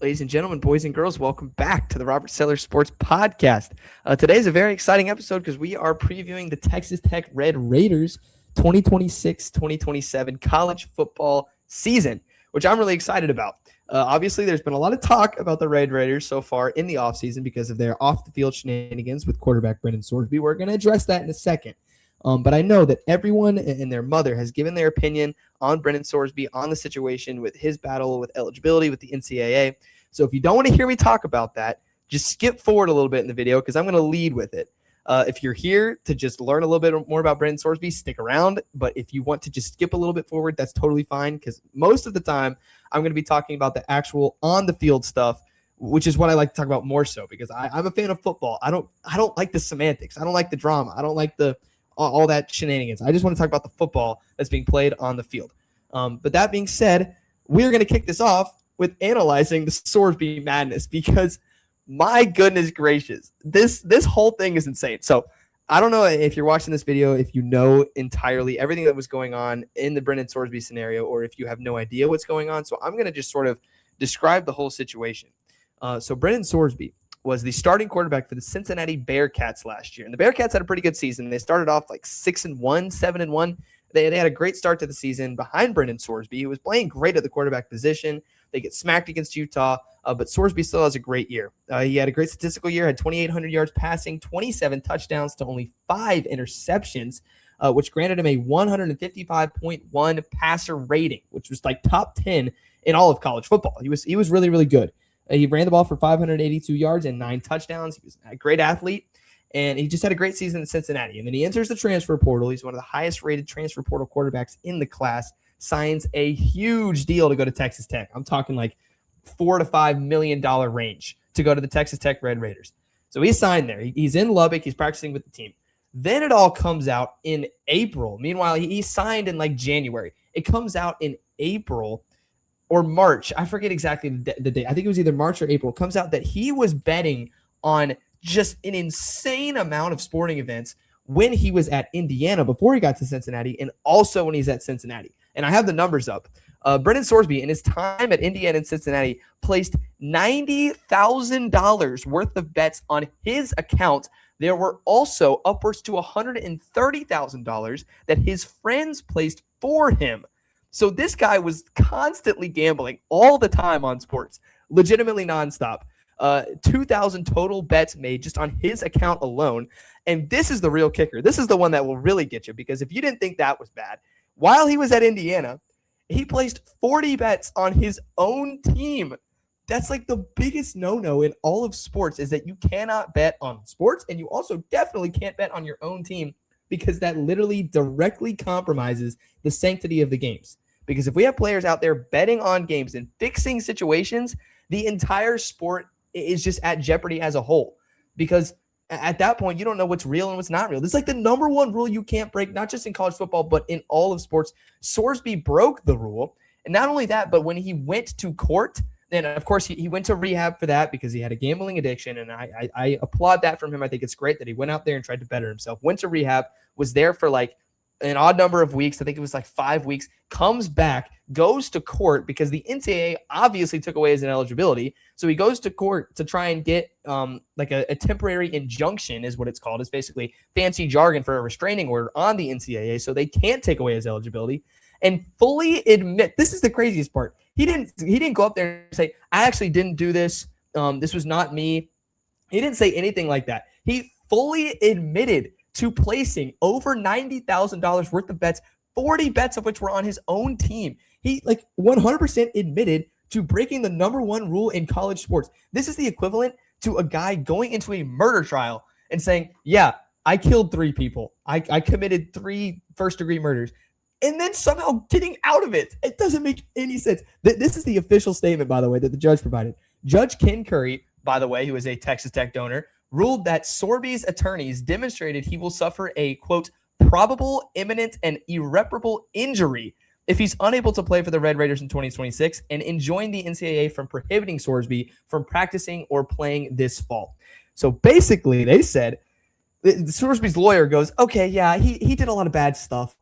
Ladies and gentlemen, boys and girls, welcome back to the Robert Sellers Sports Podcast. Today is a very exciting episode because we are previewing the Texas Tech Red Raiders 2026-2027 college football season, which I'm really excited about. Obviously, there's been a lot of talk about the Red Raiders so far in the offseason because of their off-the-field shenanigans with quarterback Brendan Sorsby. We're going to address that in a second. But I know that everyone and their mother has given their opinion on Brendan Sorsby, on the situation with his battle with eligibility with the NCAA. So if you don't want to hear me talk about that, just skip forward a little bit in the video because I'm going to lead with it. If you're here to just learn a little bit more about Brendan Sorsby, stick around. But if you want to just skip a little bit forward, that's totally fine because most of the time I'm going to be talking about the actual on-the-field stuff, which is what I like to talk about more so because I'm a fan of football. I don't like the semantics. I don't like the drama. I don't like all that shenanigans. I just want to talk about the football that's being played on the field. But that being said, we're going to kick this off with analyzing the Sorsby madness because my goodness gracious, this whole thing is insane. So I don't know if you're watching this video, if you know entirely everything that was going on in the Brendan Sorsby scenario, or if you have no idea what's going on. So I'm going to just sort of describe the whole situation. So Brendan Sorsby was the starting quarterback for the Cincinnati Bearcats last year. And the Bearcats had a pretty good season. They started off like 6-1, 7-1. They had a great start to the season behind Brendan Sorsby, who was playing great at the quarterback position. They get smacked against Utah, but Sorsby still has a great year. He had a great statistical year, had 2,800 yards passing, 27 touchdowns to only 5 interceptions, which granted him a 155.1 passer rating, which was like top 10 in all of college football. He was really, really good. He ran the ball for 582 yards and 9 touchdowns. He was a great athlete, and he just had a great season in Cincinnati. And then he enters the transfer portal. He's one of the highest-rated transfer portal quarterbacks in the class, signs a huge deal to go to Texas Tech. I'm talking like $4 to $5 million range to go to the Texas Tech Red Raiders. So he's signed there. He's in Lubbock. He's practicing with the team. Then it all comes out in April. Meanwhile, he signed in like January. It comes out in April or March. I forget exactly the date. I think it was either March or April. It comes out that he was betting on just an insane amount of sporting events when he was at Indiana before he got to Cincinnati, and also when he's at Cincinnati. And I have the numbers up. Brendan Sorsby, in his time at Indiana and Cincinnati, placed $90,000 worth of bets on his account. There were also upwards to $130,000 that his friends placed for him. So this guy was constantly gambling all the time on sports, legitimately nonstop. 2,000 total bets made just on his account alone. And this is the real kicker. This is the one that will really get you, because if you didn't think that was bad, while he was at Indiana, he placed 40 bets on his own team. That's like the biggest no-no in all of sports, is that you cannot bet on sports, and you also definitely can't bet on your own team, because that literally directly compromises the sanctity of the games. Because if we have players out there betting on games and fixing situations, the entire sport is just at jeopardy as a whole. Because at that point, you don't know what's real and what's not real. This is like the number one rule you can't break, not just in college football, but in all of sports. Sorsby broke the rule. And not only that, but when he went to court, then of course he went to rehab for that because he had a gambling addiction. And I applaud that from him. I think it's great that he went out there and tried to better himself, went to rehab, was there for like an odd number of weeks. I think it was like 5 weeks, comes back, goes to court because the NCAA obviously took away his ineligibility. So he goes to court to try and get like a temporary injunction, is what it's called. It's basically fancy jargon for a restraining order on the NCAA, so they can't take away his eligibility, and fully admit, this is the craziest part, he didn't go up there and say, I actually didn't do this. This was not me. He didn't say anything like that. He fully admitted to placing over $90,000 worth of bets, 40 bets of which were on his own team. He like 100% admitted to breaking the number one rule in college sports. This is the equivalent to a guy going into a murder trial and saying, yeah, I killed 3 people. I committed 3 first-degree murders. And then somehow getting out of it. It doesn't make any sense. This is the official statement, by the way, that the judge provided. Judge Ken Curry, by the way, who is a Texas Tech donor, ruled that Sorby's attorneys demonstrated he will suffer a, quote, probable, imminent, and irreparable injury if he's unable to play for the Red Raiders in 2026, and enjoined the NCAA from prohibiting Sorsby from practicing or playing this fall. So basically, they said, Sorsby's lawyer goes, okay, yeah, he did a lot of bad stuff.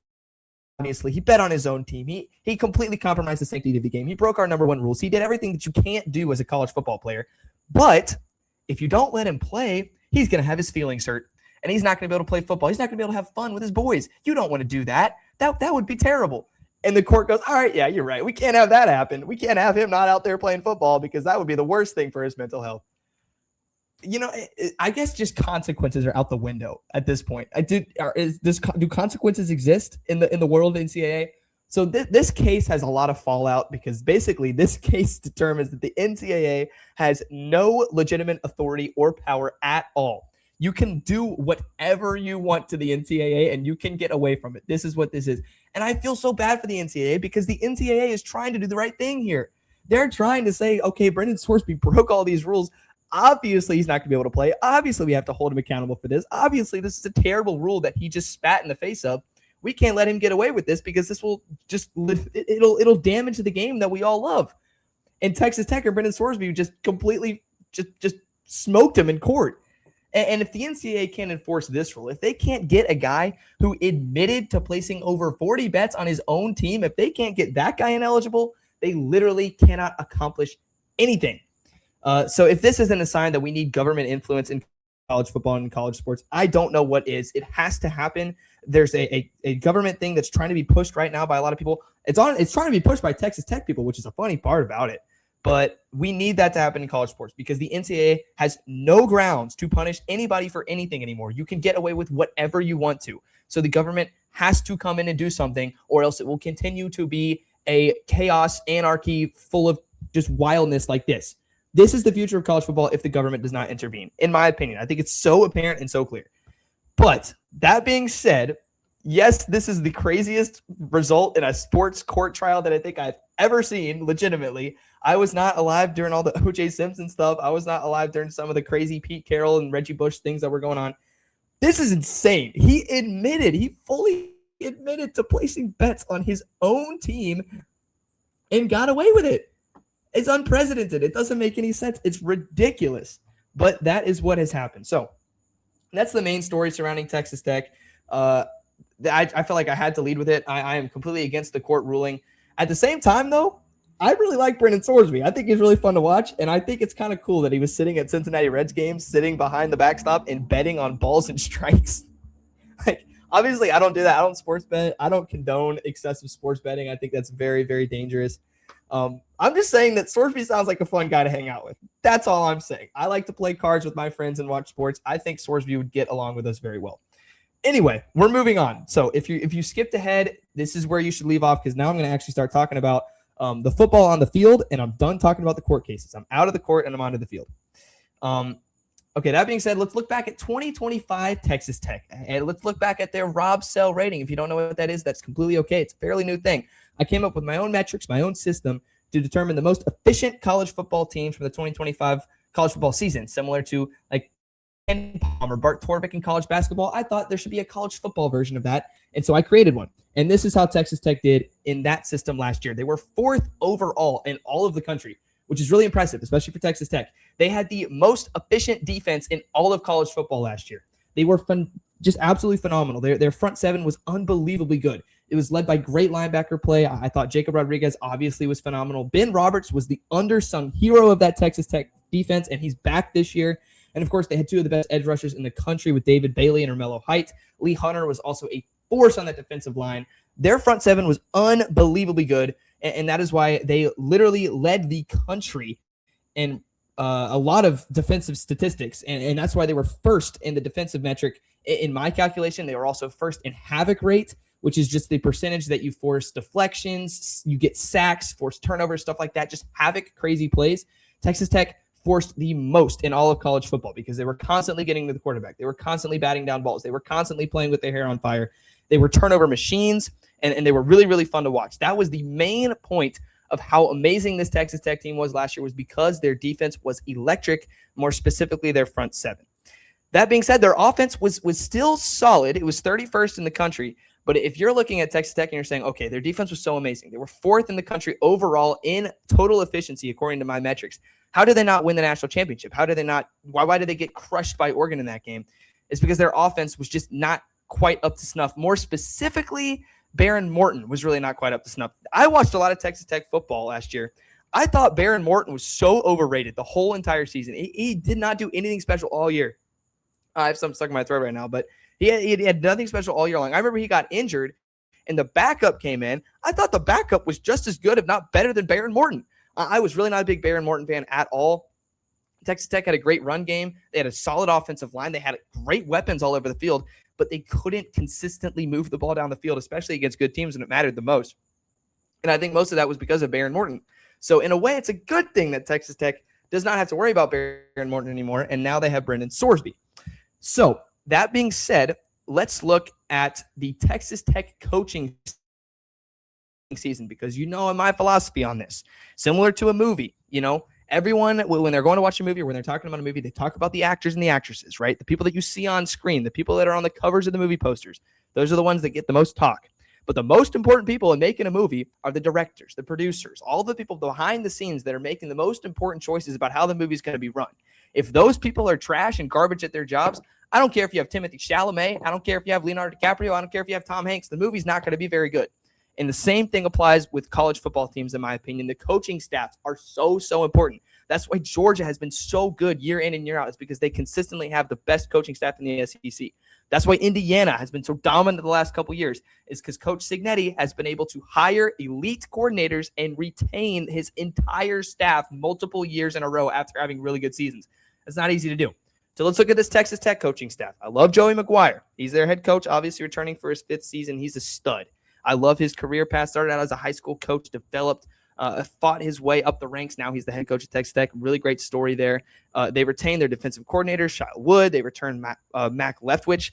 obviously. He bet on his own team. He completely compromised the sanctity of the game. He broke our number one rules. He did everything that you can't do as a college football player. But if you don't let him play, he's going to have his feelings hurt. And he's not going to be able to play football. He's not going to be able to have fun with his boys. You don't want to do that. That would be terrible. And the court goes, all right, yeah, you're right. We can't have that happen. We can't have him not out there playing football because that would be the worst thing for his mental health. I guess just consequences are out the window at this point. Do consequences exist in the world of NCAA? So this case has a lot of fallout because basically this case determines that the NCAA has no legitimate authority or power at all. You can do whatever you want to the NCAA and you can get away from it. This is what this is. And I feel so bad for the NCAA because the NCAA is trying to do the right thing here. They're trying to say, okay, Brendan Sorsby broke all these rules. Obviously, he's not going to be able to play. Obviously, we have to hold him accountable for this. Obviously, this is a terrible rule that he just spat in the face of. We can't let him get away with this because this will just it'll damage the game that we all love. And Texas Tech and Brendan Sorsby just completely just smoked him in court. And if the NCAA can't enforce this rule, if they can't get a guy who admitted to placing over 40 bets on his own team, if they can't get that guy ineligible, they literally cannot accomplish anything. So if this isn't a sign that we need government influence in college football and college sports, I don't know what is. It has to happen. There's a government thing that's trying to be pushed right now by a lot of people. It's trying to be pushed by Texas Tech people, which is a funny part about it. But we need that to happen in college sports because the NCAA has no grounds to punish anybody for anything anymore. You can get away with whatever you want to. So the government has to come in and do something, or else it will continue to be a chaos, anarchy, full of just wildness like this. This is the future of college football if the government does not intervene, in my opinion. I think it's so apparent and so clear. But that being said, yes, this is the craziest result in a sports court trial that I think I've ever seen, legitimately. I was not alive during all the O.J. Simpson stuff. I was not alive during some of the crazy Pete Carroll and Reggie Bush things that were going on. This is insane. He fully admitted to placing bets on his own team and got away with it. It's unprecedented. It doesn't make any sense. It's ridiculous. But that is what has happened. So that's the main story surrounding Texas Tech. I feel like I had to lead with it. I am completely against the court ruling. At the same time, though, I really like Brendan Sorsby. I think he's really fun to watch, and I think it's kind of cool that he was sitting at Cincinnati Reds games, sitting behind the backstop and betting on balls and strikes. Like, obviously, I don't do that. I don't sports bet. I don't condone excessive sports betting. I think that's very, very dangerous. I'm just saying that Sorsby sounds like a fun guy to hang out with. That's all I'm saying. I like to play cards with my friends and watch sports. I think Sorsby would get along with us very well. Anyway, we're moving on. So if you skipped ahead, this is where you should leave off because now I'm going to actually start talking about the football on the field, and I'm done talking about the court cases. I'm out of the court and I'm onto the field. Okay, that being said, let's look back at 2025 Texas Tech, and let's look back at their Rob Sell rating. If you don't know what that is, that's completely okay. It's a fairly new thing. I came up with my own metrics, my own system to determine the most efficient college football teams for the 2025 college football season, similar to like Ken Palm or Bart Torvik in college basketball. I thought there should be a college football version of that, and so I created one. And this is how Texas Tech did in that system last year. They were 4th overall in all of the country, which is really impressive, especially for Texas Tech. They had the most efficient defense in all of college football last year. They were just absolutely phenomenal. Their front seven was unbelievably good. It was led by great linebacker play. I thought Jacob Rodriguez obviously was phenomenal. Ben Roberts was the undersung hero of that Texas Tech defense, and he's back this year. And, of course, they had 2 of the best edge rushers in the country with David Bailey and Romello Height. Lee Hunter was also a force on that defensive line. Their front seven was unbelievably good, and that is why they literally led the country in a lot of defensive statistics, and that's why they were first in the defensive metric. In my calculation, they were also first in havoc rate, which is just the percentage that you force deflections, you get sacks, force turnovers, stuff like that, just havoc, crazy plays. Texas Tech forced the most in all of college football because they were constantly getting to the quarterback. They were constantly batting down balls. They were constantly playing with their hair on fire. They were turnover machines, and they were really, really fun to watch. That was the main point of how amazing this Texas Tech team was last year, was because their defense was electric, more specifically their front seven. That being said, their offense was still solid. It was 31st in the country. But if you're looking at Texas Tech and you're saying, okay, their defense was so amazing, they were 4th in the country overall in total efficiency, according to my metrics. How did they not win the national championship? How did they not? Why did they get crushed by Oregon in that game? It's because their offense was just not quite up to snuff. More specifically, Baron Morton was really not quite up to snuff. I watched a lot of Texas Tech football last year. I thought Baron Morton was so overrated the whole entire season. He did not do anything special all year. I have something stuck in my throat right now, but he had nothing special all year long. I remember he got injured, and the backup came in. I thought the backup was just as good, if not better, than Baron Morton. I was really not a big Baron Morton fan at all. Texas Tech had a great run game. They had a solid offensive line. They had great weapons all over the field, but they couldn't consistently move the ball down the field, especially against good teams when it mattered the most. And I think most of that was because of Baron Morton. So in a way, it's a good thing that Texas Tech does not have to worry about Baron Morton anymore, and now they have Brendan Sorsby. So that being said, let's look at the Texas Tech coaching season, because you know my philosophy on this. Similar to a movie, everyone, when they're going to watch a movie or when they're talking about a movie, they talk about the actors and the actresses, right? The people that you see on screen, the people that are on the covers of the movie posters. Those are the ones that get the most talk. But the most important people in making a movie are the directors, the producers, all the people behind the scenes that are making the most important choices about how the movie is going to be run. If those people are trash and garbage at their jobs, I don't care if you have Timothée Chalamet. I don't care if you have Leonardo DiCaprio. I don't care if you have Tom Hanks. The movie's not going to be very good. And the same thing applies with college football teams, in my opinion. The coaching staffs are so important. That's why Georgia has been so good year in and year out. It's because they consistently have the best coaching staff in the SEC. That's why Indiana has been so dominant the last couple years, is because Coach Cignetti has been able to hire elite coordinators and retain his entire staff multiple years in a row after having really good seasons. It's not easy to do. So let's look at this Texas Tech coaching staff. I love Joey McGuire. He's their head coach, obviously returning for his 5th season. He's a stud. I love his career path. Started out as a high school coach, developed, fought his way up the ranks. Now he's the head coach at Texas Tech. Really great story there. They retained their defensive coordinator, Shia Wood. They returned Mac Leftwich,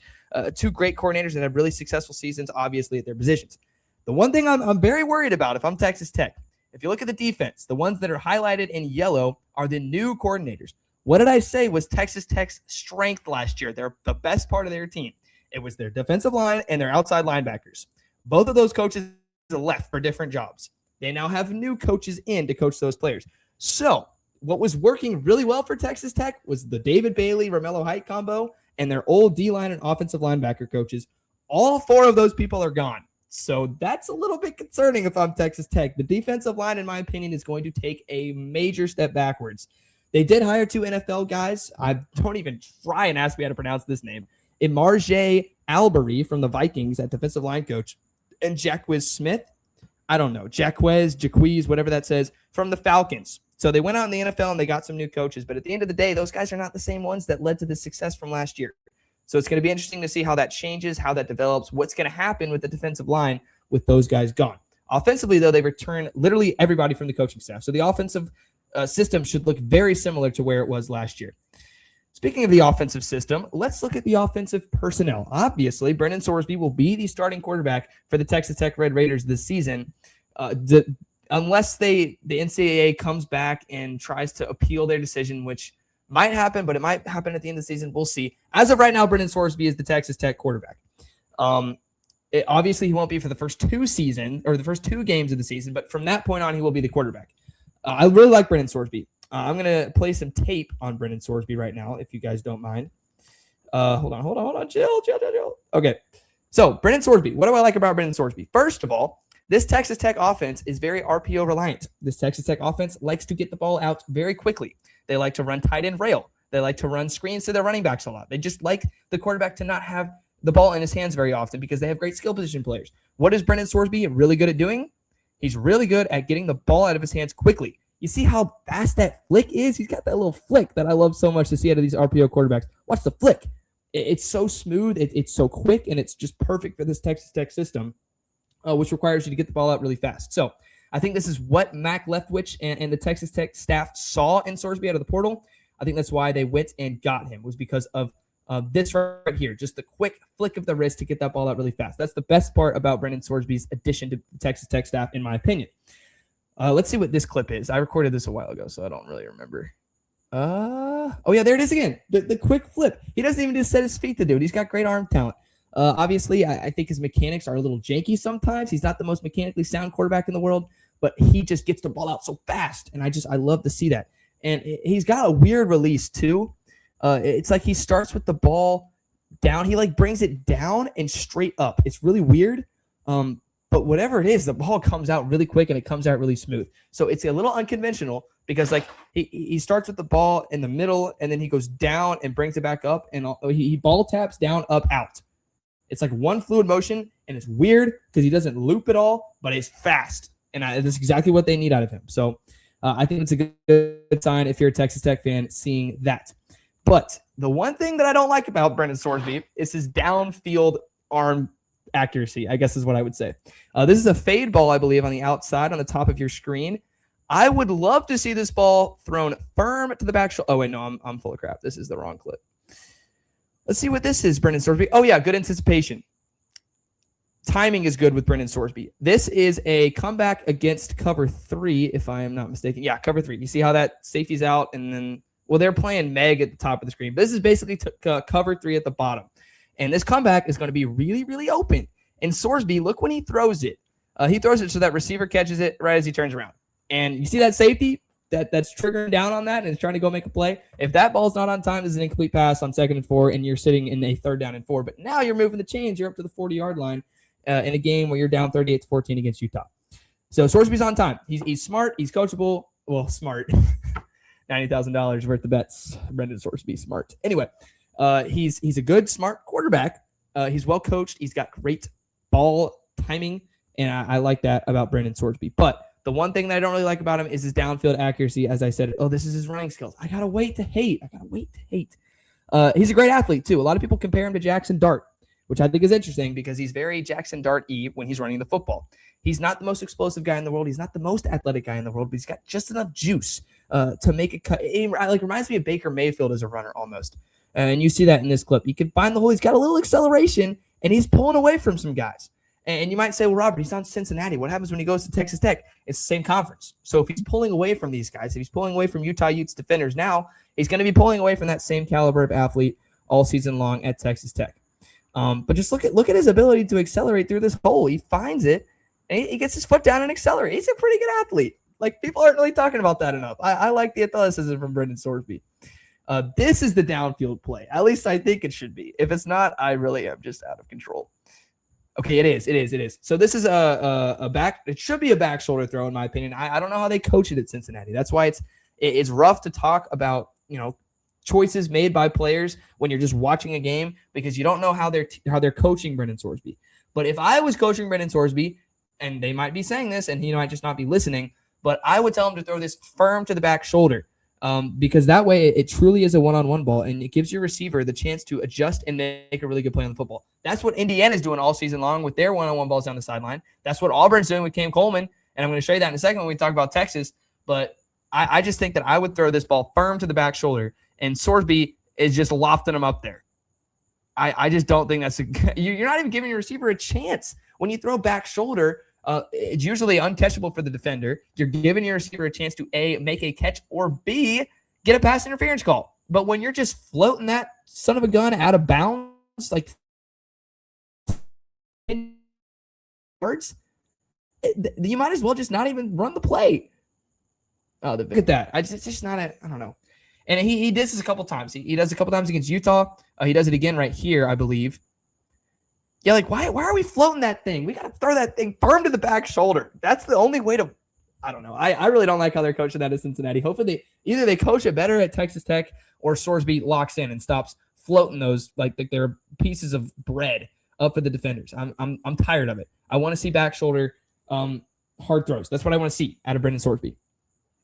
2 great coordinators that have really successful seasons, obviously, at their positions. The one thing I'm very worried about if I'm Texas Tech, if you look at the defense, the ones that are highlighted in yellow are the new coordinators. What did I say was Texas Tech's strength last year? They're the best part of their team. It was their defensive line and their outside linebackers. Both of those coaches left for different jobs. They now have new coaches in to coach those players. So what was working really well for Texas Tech was the David Bailey, Romello Height combo and their old D-line and offensive linebacker coaches. All 4 of those people are gone. So that's a little bit concerning if I'm Texas Tech. The defensive line, in my opinion, is going to take a major step backwards. They did hire 2 NFL guys. I don't even try and ask me how to pronounce this name. Emarje Albury from the Vikings at defensive line coach, and Jaquez Smith. I don't know. Jaquez, whatever that says, from the Falcons. So they went out in the NFL and they got some new coaches. But at the end of the day, those guys are not the same ones that led to the success from last year. So it's going to be interesting to see how that changes, how that develops, what's going to happen with the defensive line with those guys gone. Offensively, though, they returned literally everybody from the coaching staff. So the offensive system should look very similar to where it was last year. Speaking of the offensive system, let's look at the offensive personnel. Obviously, Brendan Sorsby will be the starting quarterback for the Texas Tech Red Raiders this season, unless the NCAA comes back and tries to appeal their decision, which might happen, but it might happen at the end of the season. We'll see. As of right now, Brendan Sorsby is the Texas Tech quarterback. Obviously, he won't be for the first 2 games of the season, but from that point on, he will be the quarterback. I really like Brendan Sorsby. I'm going to play some tape on Brendan Sorsby right now, if you guys don't mind. Hold on. Chill. Okay. So, Brendan Sorsby. What do I like about Brendan Sorsby? First of all, this Texas Tech offense is very RPO reliant. This Texas Tech offense likes to get the ball out very quickly. They like to run tight end rail. They like to run screens to their running backs a lot. They just like the quarterback to not have the ball in his hands very often because they have great skill position players. What is Brendan Sorsby really good at doing? He's really good at getting the ball out of his hands quickly. You see how fast that flick is? He's got that little flick that I love so much to see out of these RPO quarterbacks. Watch the flick. It's so smooth. It's so quick, and it's just perfect for this Texas Tech system, which requires you to get the ball out really fast. So I think this is what Mac Leftwich and the Texas Tech staff saw in Sorsby out of the portal. I think that's why they went and got him, was because of this right here, just the quick flick of the wrist to get that ball out really fast. That's the best part about Brendan Sorsby's addition to the Texas Tech staff, in my opinion. Let's see what this clip is. I recorded this a while ago, so I don't really remember. Oh, yeah, there it is again. The quick flip. He doesn't even just set his feet to do it. He's got great arm talent. Obviously, I think his mechanics are a little janky sometimes. He's not the most mechanically sound quarterback in the world, but he just gets the ball out so fast, and I love to see that. And he's got a weird release, too. It's like he starts with the ball down. He, brings it down and straight up. It's really weird. But whatever it is, the ball comes out really quick and it comes out really smooth. So it's a little unconventional because like he starts with the ball in the middle and then he goes down and brings it back up and he ball taps down, up, out. It's like one fluid motion and it's weird because he doesn't loop at all, but it's fast. And that's exactly what they need out of him. So I think it's a good sign if you're a Texas Tech fan seeing that. But the one thing that I don't like about Brendan Sorsby is his downfield arm accuracy, I guess is what I would say. This is a fade ball, I believe, on the outside on the top of your screen. I would love to see this ball thrown firm to the back shoulder. Oh, wait, no, I'm full of crap. This is the wrong clip. Let's see what this is, Brendan Sorsby. Oh, yeah, good anticipation. Timing is good with Brendan Sorsby. This is a comeback against cover 3, if I am not mistaken. Yeah, cover 3. You see how that safety's out and then, well, they're playing Meg at the top of the screen. This is basically cover 3 at the bottom. And this comeback is going to be really, really open. And Sorsby, look when he throws it. He throws it so that receiver catches it right as he turns around. And you see that safety that's triggering down on that and is trying to go make a play. If that ball's not on time, this is an incomplete pass on 2nd and 4, and you're sitting in a 3rd down and 4. But now you're moving the chains. You're up to the 40-yard line in a game where you're down 38-14 against Utah. So Sorsby's on time. He's smart. He's coachable. Well, smart. $90,000 worth of bets. Brendan Sorsby, smart. Anyway. He's a good, smart quarterback. He's well coached. He's got great ball timing, and I like that about Brendan Sorsby. But the one thing that I don't really like about him is his downfield accuracy. As I said, this is his running skills. I gotta wait to hate. He's a great athlete too. A lot of people compare him to Jackson Dart, which I think is interesting because he's very Jackson Dart-y when he's running the football. He's not the most explosive guy in the world. He's not the most athletic guy in the world, but he's got just enough juice to make a cut. It reminds me of Baker Mayfield as a runner almost. And you see that in this clip. He can find the hole. He's got a little acceleration, and he's pulling away from some guys. And you might say, well, Robert, he's on Cincinnati. What happens when he goes to Texas Tech? It's the same conference. So if he's pulling away from these guys, if he's pulling away from Utah Utes defenders now, he's going to be pulling away from that same caliber of athlete all season long at Texas Tech. But just look at his ability to accelerate through this hole. He finds it, and he gets his foot down and accelerates. He's a pretty good athlete. Like, people aren't really talking about that enough. I like the athleticism from Brendan Sorsby. This is the downfield play. At least I think it should be. If it's not, I really am just out of control. Okay, it is. So this is a back. It should be a back shoulder throw, in my opinion. I don't know how they coach it at Cincinnati. That's why it's rough to talk about, choices made by players when you're just watching a game because you don't know how they're coaching Brendan Sorsby. But if I was coaching Brendan Sorsby, and they might be saying this, and he might just not be listening, but I would tell him to throw this firm to the back shoulder. Because that way it truly is a one-on-one ball, and it gives your receiver the chance to adjust and make a really good play on the football. That's what Indiana's doing all season long with their one-on-one balls down the sideline. That's what Auburn's doing with Cam Coleman, and I'm going to show you that in a second when we talk about Texas. But I just think that I would throw this ball firm to the back shoulder, and Sorsby is just lofting him up there. I just don't think that's you're not even giving your receiver a chance. When you throw back shoulder, it's usually uncatchable for the defender. You're giving your receiver a chance to A, make a catch, or B, get a pass interference call. But when you're just floating that son of a gun out of bounds, like words, you might as well just not even run the play. Look at that. It's just not I don't know. And he does this a couple times. He does a couple times against Utah. He does it again right here, I believe. Yeah, like, why are we floating that thing? We got to throw that thing firm to the back shoulder. That's the only way to – I don't know. I really don't like how they're coaching that at Cincinnati. Hopefully they coach it better at Texas Tech, or Sorsby locks in and stops floating those like they're pieces of bread up for the defenders. I'm tired of it. I want to see back shoulder hard throws. That's what I want to see out of Brendan Sorsby.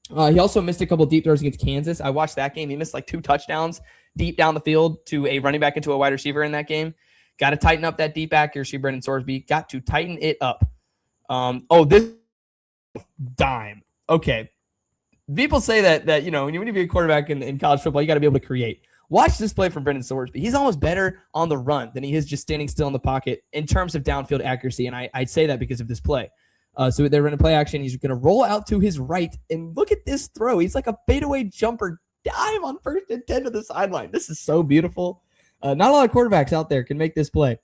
He also missed a couple deep throws against Kansas. I watched that game. He missed like 2 touchdowns deep down the field to a running back into a wide receiver in that game. Got to tighten up that deep accuracy, Brendan Sorsby. Got to tighten it up. This dime. Okay. People say that when you be a quarterback in college football, you got to be able to create. Watch this play from Brendan Sorsby. He's almost better on the run than he is just standing still in the pocket in terms of downfield accuracy, and I'd say that because of this play. So they're running play action. He's going to roll out to his right, and look at this throw. He's like a fadeaway jumper dime on 1st and 10 to the sideline. This is so beautiful. Not a lot of quarterbacks out there can make this play.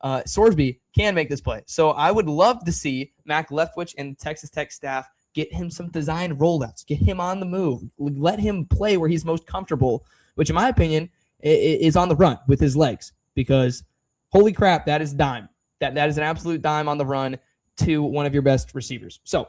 Sorsby can make this play. So I would love to see Mac Leftwich and Texas Tech staff get him some design rollouts, get him on the move, let him play where he's most comfortable, which in my opinion is on the run with his legs, because holy crap, that is dime. That is an absolute dime on the run. to one of your best receivers. So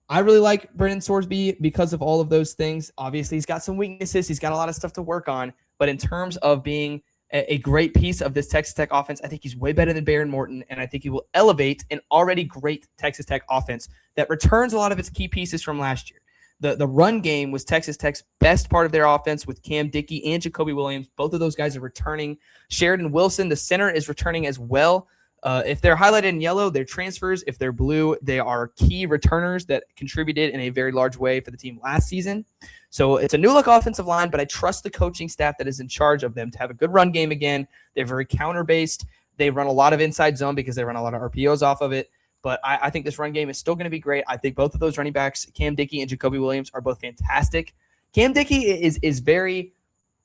I really like Brendan Sorsby because of all of those things. Obviously, he's got some weaknesses. He's got a lot of stuff to work on. But in terms of being a great piece of this Texas Tech offense, I think he's way better than Behren Morton, and I think he will elevate an already great Texas Tech offense that returns a lot of its key pieces from last year. The run game was Texas Tech's best part of their offense with Cam Dickey and Jacoby Williams. Both of those guys are returning. Sheridan Wilson, the center, is returning as well. If they're highlighted in yellow, they're transfers. If they're blue, they are key returners that contributed in a very large way for the team last season. So it's a new-look offensive line, but I trust the coaching staff that is in charge of them to have a good run game again. They're very counter-based. They run a lot of inside zone because they run a lot of RPOs off of it. But I think this run game is still going to be great. I think both of those running backs, Cam Dickey and Jacoby Williams, are both fantastic. Cam Dickey is very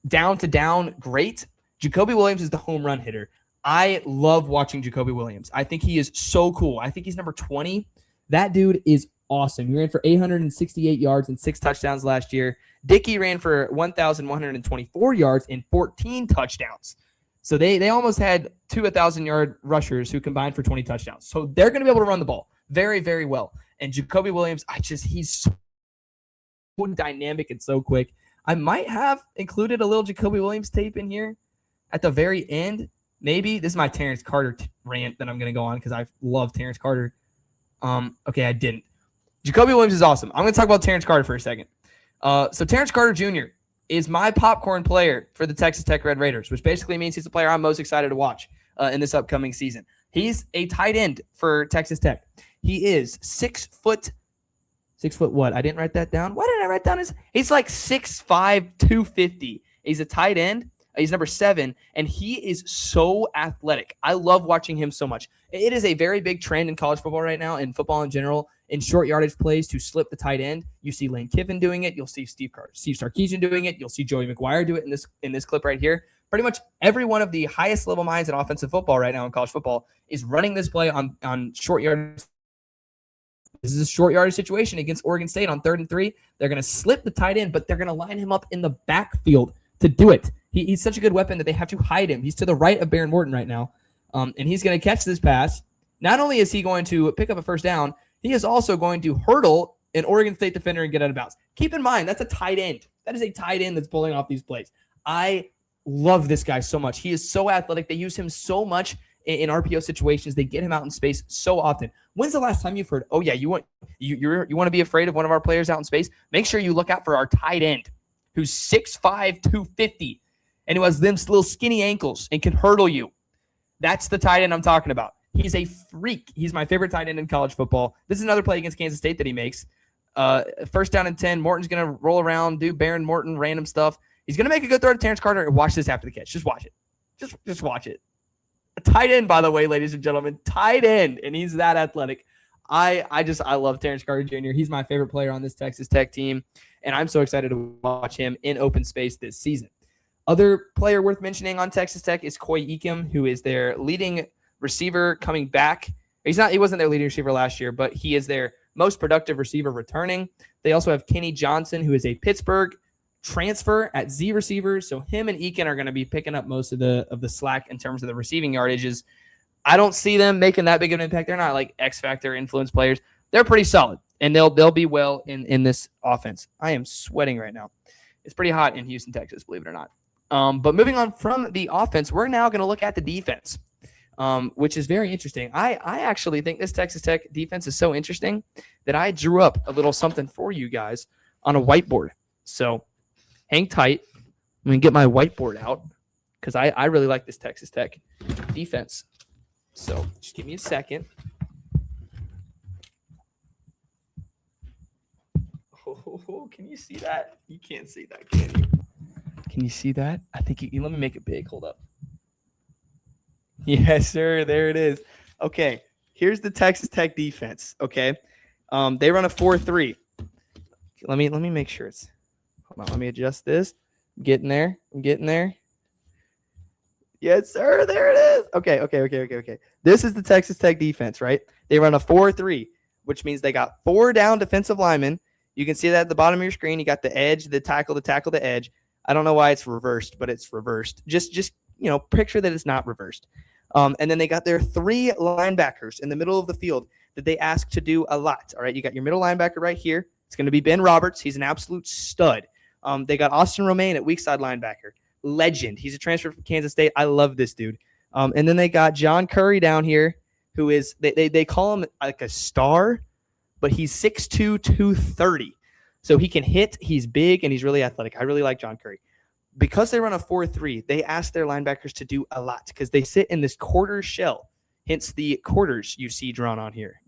down-to-down great. Jacoby Williams is the home run hitter. I love watching Jacoby Williams. I think he is so cool. I think he's number 20. That dude is awesome. He ran for 868 yards and 6 touchdowns last year. Dickey ran for 1,124 yards and 14 touchdowns. So they almost had 2 1,000-yard rushers who combined for 20 touchdowns. So they're going to be able to run the ball very, very well. And Jacoby Williams, he's so dynamic and so quick. I might have included a little Jacoby Williams tape in here at the very end. Maybe this is my Terrence Carter rant that I'm going to go on because I love Terrence Carter. Okay, I didn't. Jacoby Williams is awesome. I'm going to talk about Terrence Carter for a second. So Terrence Carter Jr. is my popcorn player for the Texas Tech Red Raiders, which basically means he's the player I'm most excited to watch in this upcoming season. He's a tight end for Texas Tech. He is 6 foot what? I didn't write that down. Why didn't I write down he's like 6'5", 250. He's a tight end. He's number 7, and he is so athletic. I love watching him so much. It is a very big trend in college football right now, and football in general, in short yardage plays to slip the tight end. You see Lane Kiffin doing it. You'll see Steve Sarkisian doing it. You'll see Joey McGuire do it in this clip right here. Pretty much every one of the highest level minds in offensive football right now in college football is running this play on short yardage. This is a short yardage situation against Oregon State on 3rd and 3. They're going to slip the tight end, but they're going to line him up in the backfield to do it. He's such a good weapon that they have to hide him. He's to the right of Behren Morton right now, and he's going to catch this pass. Not only is he going to pick up a first down, he is also going to hurdle an Oregon State defender and get out of bounds. Keep in mind, that's a tight end. That is a tight end that's pulling off these plays. I love this guy so much. He is so athletic. They use him so much in RPO situations. They get him out in space so often. When's the last time you've heard, oh, yeah, you want to be afraid of one of our players out in space? Make sure you look out for our tight end, who's 6'5", 250, and who has them little skinny ankles and can hurdle you. That's the tight end I'm talking about. He's a freak. He's my favorite tight end in college football. This is another play against Kansas State that he makes. First down and 10. Morton's going to roll around, do Behren Morton random stuff. He's going to make a good throw to Terrence Carter. And watch this after the catch. Just watch it. Just watch it. A tight end, by the way, ladies and gentlemen. Tight end, and he's that athletic. I love Terrence Carter Jr. He's my favorite player on this Texas Tech team, and I'm so excited to watch him in open space this season. Other player worth mentioning on Texas Tech is Coy Eakim, who is their leading receiver coming back. He wasn't their leading receiver last year, but he is their most productive receiver returning. They also have Kenny Johnson, who is a Pittsburgh transfer at Z receiver. So him and Eakin are going to be picking up most of the slack in terms of the receiving yardages. I don't see them making that big of an impact. They're not like X factor influence players. They're pretty solid, and they'll be well in this offense. I am sweating right now. It's pretty hot in Houston, Texas, believe it or not. But moving on from the offense, we're now going to look at the defense, which is very interesting. I actually think this Texas Tech defense is so interesting that I drew up a little something for you guys on a whiteboard. So hang tight. I'm going to get my whiteboard out because I really like this Texas Tech defense. So just give me a second. Oh, can you see that? You can't see that, can you? Can you see that? I think let me make it big. Hold up. Yes, sir. There it is. Okay. Here's the Texas Tech defense. Okay. They run a 4-3. Let me make sure it's. Hold on. Let me adjust this. I'm getting there. Yes, sir. There it is. Okay. This is the Texas Tech defense, right? They run a 4-3, which means they got 4 down defensive linemen. You can see that at the bottom of your screen. You got the edge, the tackle, the edge. I don't know why it's reversed, but it's reversed. Just picture that it's not reversed. And then they got their 3 linebackers in the middle of the field. that they ask to do a lot. All right, you got your middle linebacker right here. It's going to be Ben Roberts. He's an absolute stud. They got Austin Romaine at weak side linebacker. Legend. He's a transfer from Kansas State. I love this dude. And then they got John Curry down here, who is, they call him like a star, but he's 6'2", 230. So he can hit, he's big, and he's really athletic. I really like John Curry. Because they run a 4-3, they ask their linebackers to do a lot because they sit in this quarter shell, hence the quarters you see drawn on here.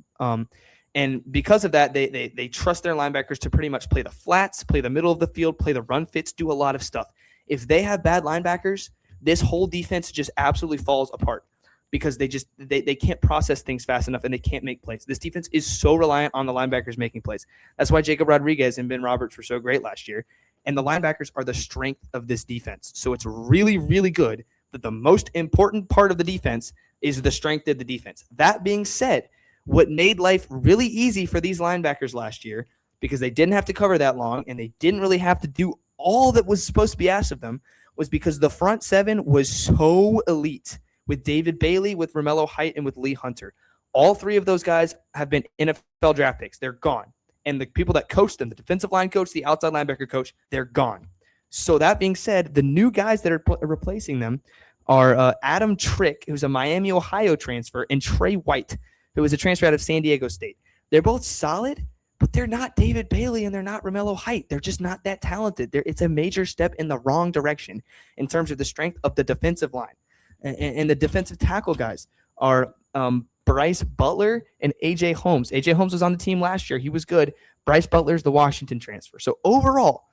And because of that, they trust their linebackers to pretty much play the flats, play the middle of the field, play the run fits, do a lot of stuff. If they have bad linebackers, this whole defense just absolutely falls apart because they can't process things fast enough and they can't make plays. This defense is so reliant on the linebackers making plays. That's why Jacob Rodriguez and Ben Roberts were so great last year. And the linebackers are the strength of this defense. So it's really, really good that the most important part of the defense is the strength of the defense. That being said, what made life really easy for these linebackers last year, because they didn't have to cover that long and they didn't really have to do all that was supposed to be asked of them, was because the front seven was so elite with David Bailey, with Romello Height, and with Lee Hunter. All three of those guys have been NFL draft picks. They're gone. And the people that coach them, the defensive line coach, the outside linebacker coach, they're gone. So that being said, the new guys that are replacing them are Adam Trick, who's a Miami, Ohio transfer, and Trey White, who is a transfer out of San Diego State. They're both solid, but they're not David Bailey and they're not Romello Height. They're just not that talented. It's a major step in the wrong direction in terms of the strength of the defensive line. And the defensive tackle guys are Bryce Butler and A.J. Holmes. A.J. Holmes was on the team last year. He was good. Bryce Butler's the Washington transfer. So overall,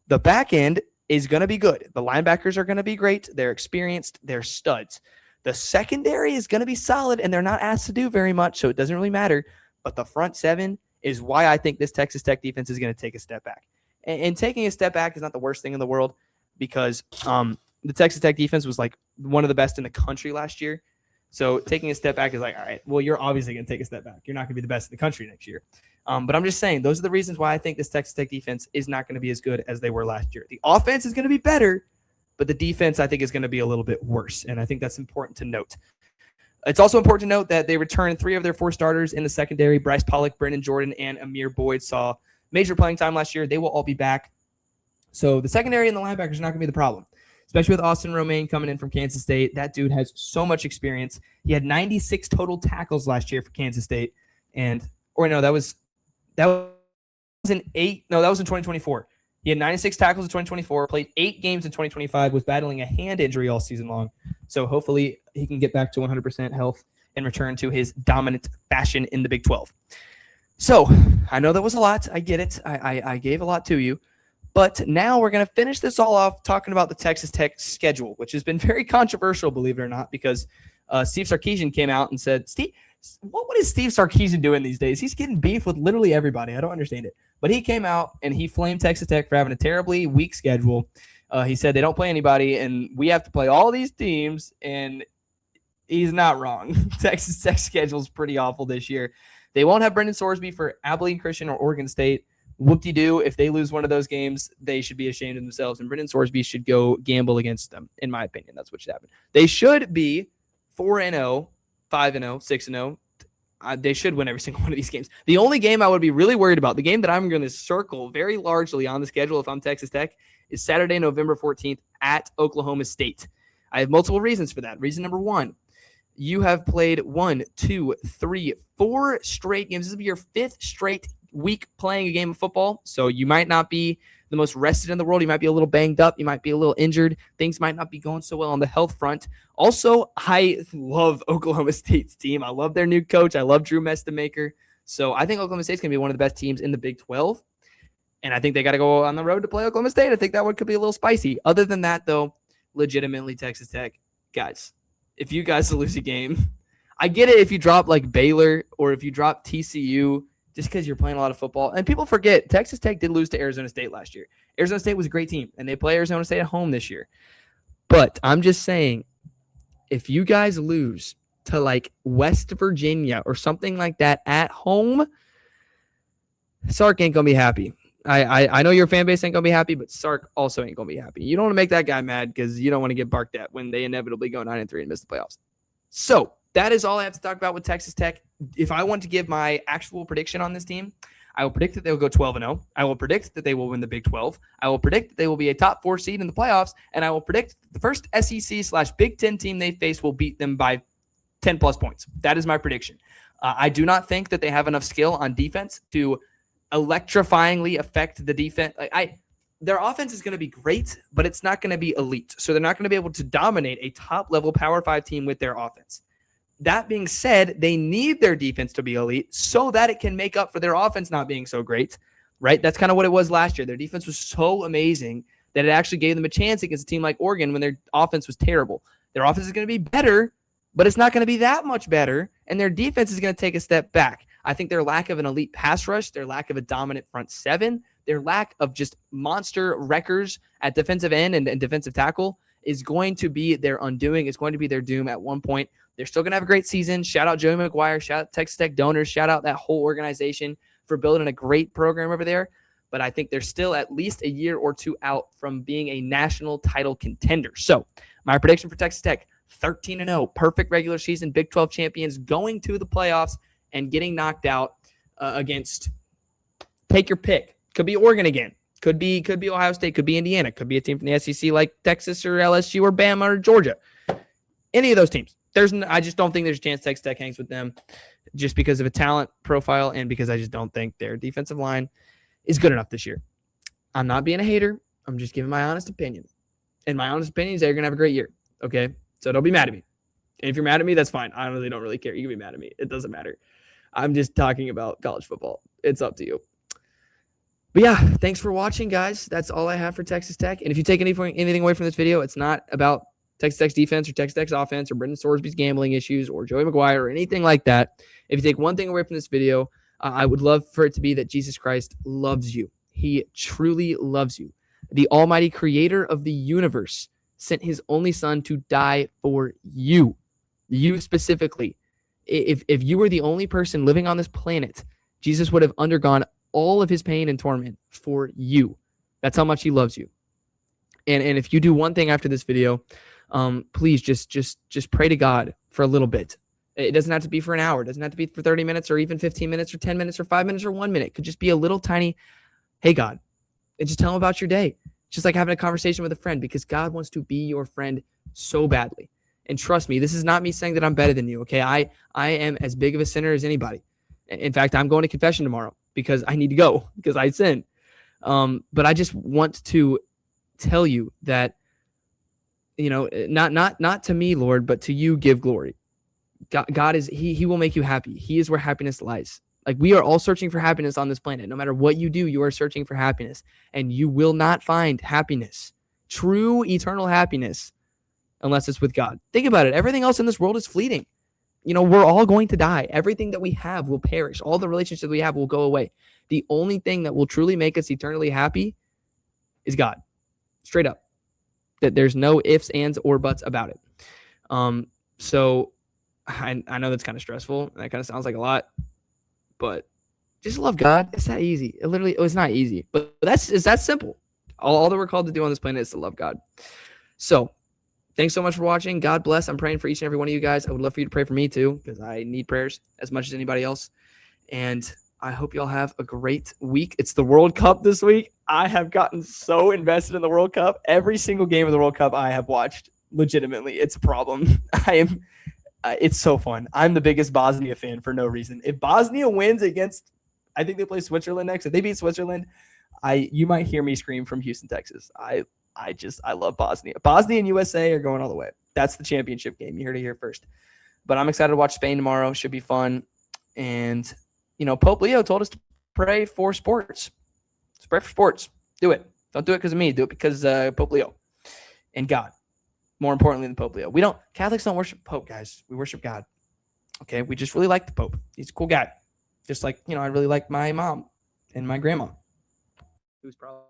the back end is going to be good. The linebackers are going to be great. They're experienced. They're studs. The secondary is going to be solid, and they're not asked to do very much, so it doesn't really matter. But the front seven is why I think this Texas Tech defense is going to take a step back. And taking a step back is not the worst thing in the world because the Texas Tech defense was like one of the best in the country last year. So taking a step back is like, all right, well, you're obviously going to take a step back. You're not going to be the best in the country next year. But I'm just saying, those are the reasons why I think this Texas Tech defense is not going to be as good as they were last year. The offense is going to be better, but the defense, I think, is going to be a little bit worse. And I think that's important to note. It's also important to note that they returned 3 of their 4 starters in the secondary. Bryce Pollock, Brendan Jordan, and Amir Boyd saw major playing time last year. They will all be back. So the secondary and the linebackers are not going to be the problem, especially with Austin Romaine coming in from Kansas State. That dude has so much experience. He had 96 total tackles last year for Kansas State. That was in 2024. He had 96 tackles in 2024, played 8 games in 2025, was battling a hand injury all season long. So hopefully he can get back to 100% health and return to his dominant fashion in the Big 12. So I know that was a lot. I get it. I gave a lot to you. But now we're going to finish this all off talking about the Texas Tech schedule, which has been very controversial, believe it or not, because Steve Sarkisian came out and said, what is Steve Sarkisian doing these days? He's getting beef with literally everybody. I don't understand it. But he came out and he flamed Texas Tech for having a terribly weak schedule. He said they don't play anybody, and we have to play all these teams, and he's not wrong. Texas Tech's schedule is pretty awful this year. They won't have Brendan Sorsby for Abilene Christian or Oregon State. Whoop-de-doo, if they lose one of those games, they should be ashamed of themselves, and Brendan Sorsby should go gamble against them, in my opinion. That's what should happen. They should be 4-0, 5-0, 6-0. They should win every single one of these games. The only game I would be really worried about, the game that I'm going to circle very largely on the schedule if I'm Texas Tech, is Saturday, November 14th at Oklahoma State. I have multiple reasons for that. Reason number 1, you have played 1, 2, 3, 4 straight games. This will be your 5th straight week playing a game of football. So you might not be the most rested in the world. You might be a little banged up. You might be a little injured. Things might not be going so well on the health front. Also, I love Oklahoma State's team. I love their new coach. I love Drew Mestamaker. So I think Oklahoma State's going to be one of the best teams in the Big 12. And I think they got to go on the road to play Oklahoma State. I think that one could be a little spicy. Other than that, though, legitimately Texas Tech. Guys, if you guys lose a game, I get it if you drop like Baylor or if you drop TCU just because you're playing a lot of football. And people forget, Texas Tech did lose to Arizona State last year. Arizona State was a great team, and they play Arizona State at home this year. But I'm just saying, if you guys lose to like West Virginia or something like that at home, Sark ain't going to be happy. I know your fan base ain't going to be happy, but Sark also ain't going to be happy. You don't want to make that guy mad because you don't want to get barked at when they inevitably go 9-3 and miss the playoffs. So that is all I have to talk about with Texas Tech. If I want to give my actual prediction on this team, I will predict that they will go 12-0. I will predict that they will win the Big 12. I will predict that they will be a top 4 seed in the playoffs, and I will predict the first SEC/Big Ten team they face will beat them by 10-plus points. That is my prediction. I do not think that they have enough skill on defense to electrifyingly affect the defense. Their offense is going to be great, but it's not going to be elite. So they're not going to be able to dominate a top-level Power 5 team with their offense. That being said, they need their defense to be elite so that it can make up for their offense not being so great, right? That's kind of what it was last year. Their defense was so amazing that it actually gave them a chance against a team like Oregon when their offense was terrible. Their offense is going to be better, but it's not going to be that much better, and their defense is going to take a step back. I think their lack of an elite pass rush, their lack of a dominant front seven, their lack of just monster wreckers at defensive end and defensive tackle is going to be their undoing. It's going to be their doom at one point. They're still going to have a great season. Shout out Joey McGuire. Shout out Texas Tech donors. Shout out that whole organization for building a great program over there. But I think they're still at least a year or two out from being a national title contender. So my prediction for Texas Tech, 13-0, perfect regular season, Big 12 champions, going to the playoffs and getting knocked out against, take your pick. Could be Oregon again. Could be Ohio State. Could be Indiana. Could be a team from the SEC like Texas or LSU or Bama or Georgia. Any of those teams. I just don't think there's a chance Texas Tech hangs with them just because of a talent profile and because I just don't think their defensive line is good enough this year. I'm not being a hater. I'm just giving my honest opinion. And my honest opinion is they're going to have a great year. Okay? So don't be mad at me. And if you're mad at me, that's fine. I really don't really care. You can be mad at me. It doesn't matter. I'm just talking about college football. It's up to you. But yeah, thanks for watching, guys. That's all I have for Texas Tech. And if you take anything away from this video, it's not about Texas Tech's defense or Texas Tech's offense or Brendan Sorsby's gambling issues or Joey McGuire or anything like that. If you take one thing away from this video, I would love for it to be that Jesus Christ loves you. He truly loves you. The almighty creator of the universe sent his only son to die for you. You specifically. If you were the only person living on this planet, Jesus would have undergone all of his pain and torment for you. That's how much he loves you. And if you do one thing after this video, please just pray to God for a little bit. It doesn't have to be for an hour. It doesn't have to be for 30 minutes or even 15 minutes or 10 minutes or 5 minutes or 1 minute. It could just be a little tiny, hey, God, and just tell him about your day. Just like having a conversation with a friend, because God wants to be your friend so badly. And trust me, this is not me saying that I'm better than you, okay? I am as big of a sinner as anybody. In fact, I'm going to confession tomorrow because I need to go because I sin. But I just want to tell you that, you know, not to me, Lord, but to you give glory. God is, he will make you happy. He is where happiness lies. Like, we are all searching for happiness on this planet. No matter what you do, you are searching for happiness, and you will not find happiness, true eternal happiness, unless it's with God. Think about it. Everything else in this world is fleeting. You know, we're all going to die. Everything that we have will perish. All the relationships we have will go away. The only thing that will truly make us eternally happy is God. Straight up. That there's no ifs, ands, or buts about it. So I know that's kind of stressful. That kind of sounds like a lot. But just love God. It's that easy. It was not easy. But it's that simple. All that we're called to do on this planet is to love God. So thanks so much for watching. God bless. I'm praying for each and every one of you guys. I would love for you to pray for me too, because I need prayers as much as anybody else. And I hope y'all have a great week. It's the World Cup this week. I have gotten so invested in the World Cup. Every single game of the World Cup I have watched. Legitimately, it's a problem. It's so fun. I'm the biggest Bosnia fan for no reason. If Bosnia wins against, I think they play Switzerland next. If they beat Switzerland, you might hear me scream from Houston, Texas. I love Bosnia. Bosnia and USA are going all the way. That's the championship game. You heard it here first. But I'm excited to watch Spain tomorrow. Should be fun. And, you know, Pope Leo told us to pray for sports. So pray for sports. Do it. Don't do it because of me. Do it because Pope Leo and God. More importantly than Pope Leo. Catholics don't worship Pope, guys. We worship God. Okay? We just really like the Pope. He's a cool guy. Just like, you know, I really like my mom and my grandma. Who's probably